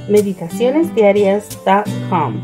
meditacionesdiarias.com.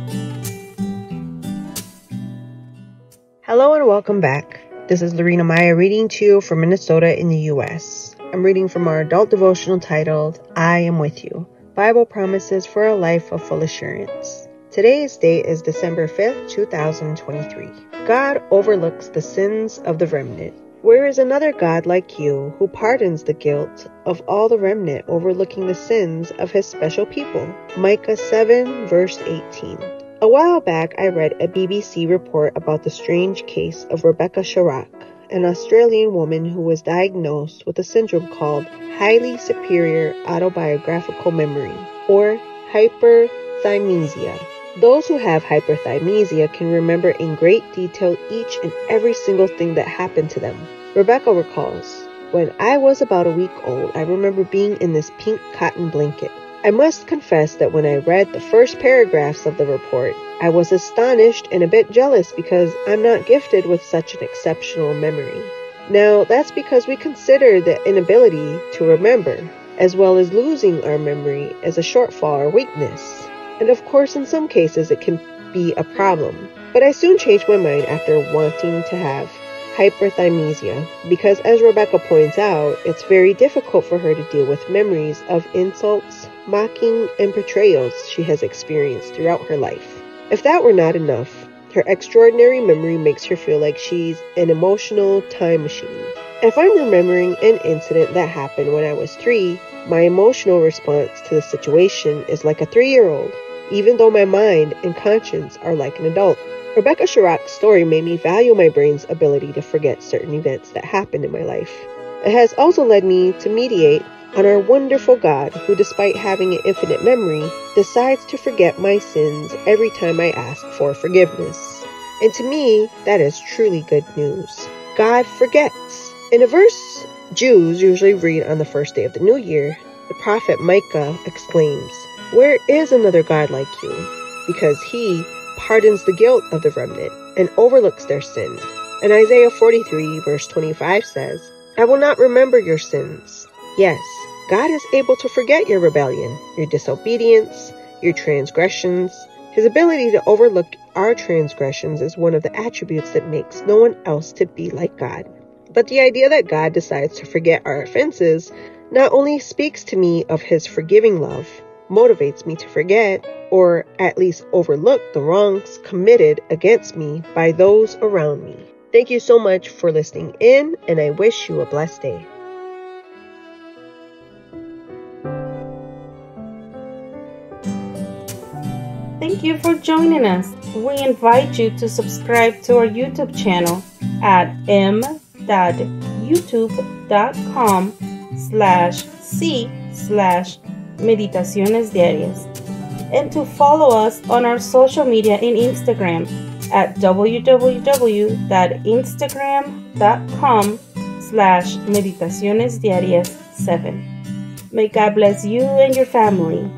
Hello and welcome back. This is Lorena Maya reading to you from Minnesota in the U.S. I'm reading from our adult devotional titled, I Am With You, Bible Promises for a Life of Full Assurance. Today's date is December 5th, 2023. God overlooks the sins of the remnant. Where is another God like you who pardons the guilt of all the remnant, overlooking the sins of his special people? Micah 7 verse 18. A while back, I read a BBC report about the strange case of Rebecca Chirac, an Australian woman who was diagnosed with a syndrome called highly superior autobiographical memory, or hyperthymesia. Those who have hyperthymesia can remember in great detail each and every single thing that happened to them. Rebecca recalls, when I was about a week old, I remember being in this pink cotton blanket. I must confess that when I read the first paragraphs of the report, I was astonished and a bit jealous because I'm not gifted with such an exceptional memory. Now, that's because we consider the inability to remember, as well as losing our memory, as a shortfall or weakness. And of course, in some cases, it can be a problem. But I soon changed my mind after wanting to have hyperthymesia, because as Rebecca points out, it's very difficult for her to deal with memories of insults, mocking, and betrayals she has experienced throughout her life. If that were not enough, her extraordinary memory makes her feel like she's an emotional time machine. If I'm remembering an incident that happened when I was 3, my emotional response to the situation is like a 3-year-old, even though my mind and conscience are like an adult. Rebecca Chirac's story made me value my brain's ability to forget certain events that happened in my life. It has also led me to meditate on our wonderful God who, despite having an infinite memory, decides to forget my sins every time I ask for forgiveness. And to me, that is truly good news. God forgets. In a verse Jews usually read on the first day of the new year, the prophet Micah exclaims, "Where is another God like you?" Because he pardons the guilt of the remnant and overlooks their sin. And Isaiah 43 verse 25 says, "I will not remember your sins." Yes, God is able to forget your rebellion, your disobedience, your transgressions. His ability to overlook our transgressions is one of the attributes that makes no one else to be like God. But the idea that God decides to forget our offenses not only speaks to me of his forgiving love, motivates me to forget, or at least overlook the wrongs committed against me by those around me. Thank you so much for listening in, and I wish you a blessed day. Thank you for joining us. We invite you to subscribe to our YouTube channel at m.youtube.com/c/Meditaciones Diarias, and to follow us on our social media in Instagram at www.instagram.com/meditacionesdiarias7. May God bless you and your family.